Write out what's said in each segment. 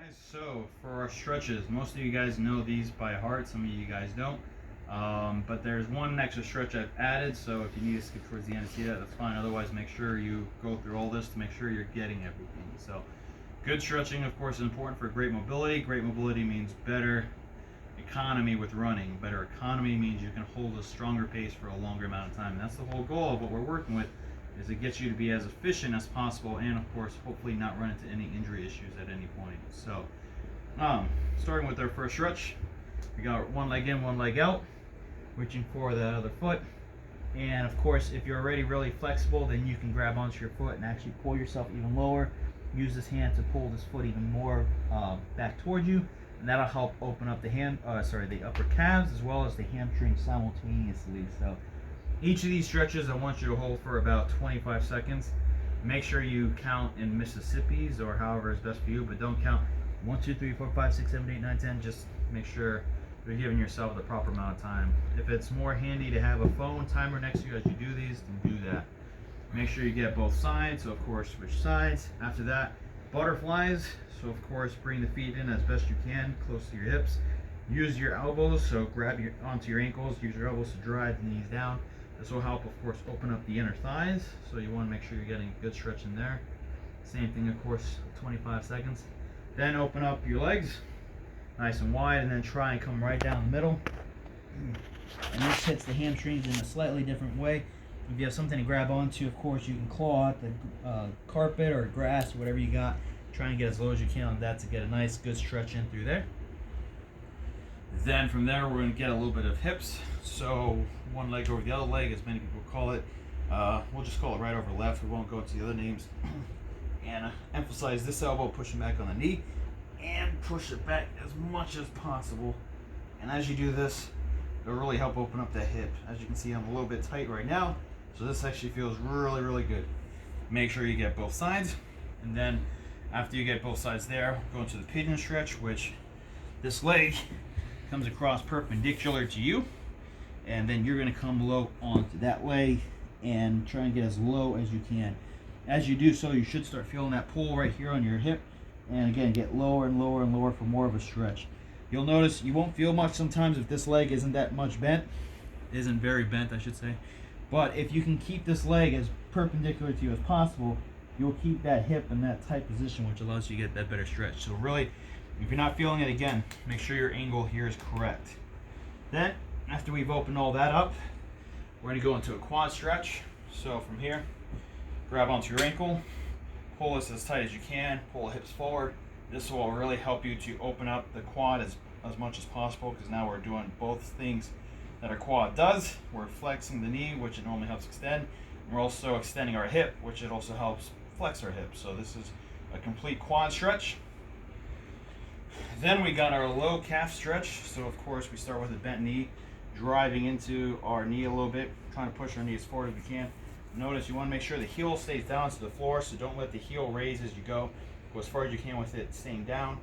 Guys, so for our stretches, most of you guys know these by heart, some of you guys don't. But there's one extra stretch I've added, so if you need to skip towards the end to see that, that's fine. Otherwise, make sure you go through all this to make sure you're getting everything. So good stretching, of course, is important for great mobility. Great mobility means better economy with running. Better economy means you can hold a stronger pace for a longer amount of time. And that's the whole goal of what we're working with, is to get you to be as efficient as possible, and of course hopefully not run into any injury issues at any point. So starting with our first stretch, we got one leg in, one leg out, reaching for the other foot. And of course, if you're already really flexible, then you can grab onto your foot and actually pull yourself even lower. Use this hand to pull this foot even more back towards you, and that'll help open up the the upper calves as well as the hamstrings simultaneously. So each of these stretches I want you to hold for about 25 seconds. Make sure you count in Mississippi's or however is best for you, but don't count 1, 2, 3, 4, 5, 6, 7, 8, 9, 10. Just make sure you're giving yourself the proper amount of time. If it's more handy to have a phone timer next to you as you do these, then do that. Make sure you get both sides, so of course switch sides. After that, butterflies. So of course bring the feet in as best you can, close to your hips. Use your elbows, so grab onto your ankles, use your elbows to drive the knees down. This will help, of course, open up the inner thighs, so you want to make sure you're getting a good stretch in there. Same thing, of course, 25 seconds. Then open up your legs, nice and wide, and then try and come right down the middle. And this hits the hamstrings in a slightly different way. If you have something to grab onto, of course, you can claw at the carpet or grass or whatever you got. Try and get as low as you can on that to get a nice, good stretch in through there. Then from there, we're going to get a little bit of hips. So one leg over the other leg, as many people call it. We'll just call it right over left. We won't go into the other names. And emphasize this elbow, pushing back on the knee, and push it back as much as possible. And as you do this, it'll really help open up that hip. As you can see, I'm a little bit tight right now, so this actually feels really, really good. Make sure you get both sides, and then after you get both sides there, go into the pigeon stretch, which this leg comes across perpendicular to you, and then you're going to come low onto that leg and try and get as low as you can. As you do so, you should start feeling that pull right here on your hip, and again, get lower and lower and lower for more of a stretch. You'll notice you won't feel much sometimes if this leg isn't that much bent, isn't very bent, I should say. But if you can keep this leg as perpendicular to you as possible, you'll keep that hip in that tight position, which allows you to get that better stretch. So really, if you're not feeling it, again, make sure your angle here is correct. Then, after we've opened all that up, we're going to go into a quad stretch. So from here, grab onto your ankle, pull this as tight as you can, pull the hips forward. This will really help you to open up the quad as much as possible, because now we're doing both things that our quad does. We're flexing the knee, which it normally helps extend. And we're also extending our hip, which it also helps flex our hip. So this is a complete quad stretch. Then we got our low calf stretch. So of course we start with a bent knee, driving into our knee a little bit, trying to push our knee as forward as we can. Notice you want to make sure the heel stays down to the floor, so don't let the heel raise as you go. Go as far as you can with it staying down.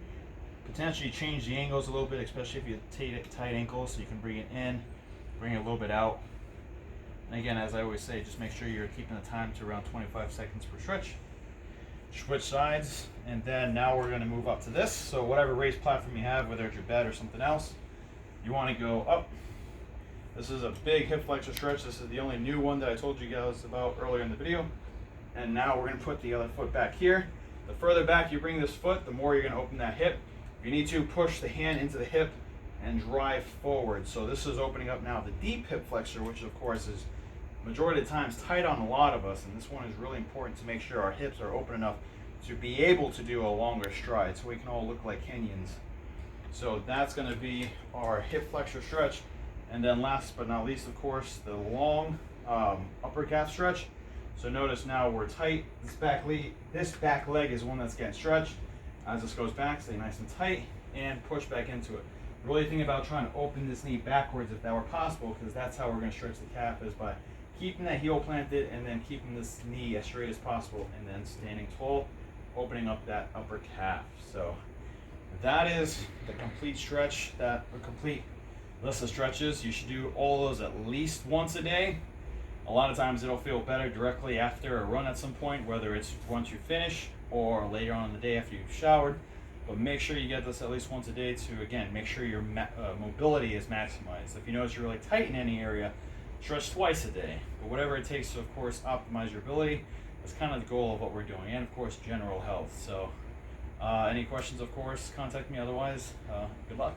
Potentially change the angles a little bit, especially if you have tight ankles, so you can bring it in, bring it a little bit out. And again, as I always say, just make sure you're keeping the time to around 25 seconds per stretch. Switch sides, and then now we're going to move up to this. So whatever raised platform you have, whether it's your bed or something else, you want to go up. This is a big hip flexor stretch. This is the only new one that I told you guys about earlier in the video. And now we're going to put the other foot back here. The further back you bring this foot, the more you're going to open that hip. You need to push the hand into the hip and drive forward. So this is opening up now the deep hip flexor, which of course is majority of the times tight on a lot of us, and this one is really important to make sure our hips are open enough to be able to do a longer stride, so we can all look like Kenyans. So that's going to be our hip flexor stretch. And then last but not least, of course, the long upper calf stretch. So notice now we're tight. This back leg is one that's getting stretched. As this goes back, stay nice and tight and push back into it. Really think about trying to open this knee backwards if that were possible, because that's how we're going to stretch the calf, is by keeping that heel planted and then keeping this knee as straight as possible, and then standing tall, opening up that upper calf. So that is the complete stretch, a complete list of stretches. You should do all those at least once a day. A lot of times it'll feel better directly after a run at some point, whether it's once you finish or later on in the day after you've showered. But make sure you get this at least once a day to, again, make sure your mobility is maximized. If you notice you're really tight in any area, stretch twice a day. But whatever it takes to, of course, optimize your ability, that's kind of the goal of what we're doing. And, of course, general health. So any questions, of course, contact me. Otherwise, good luck.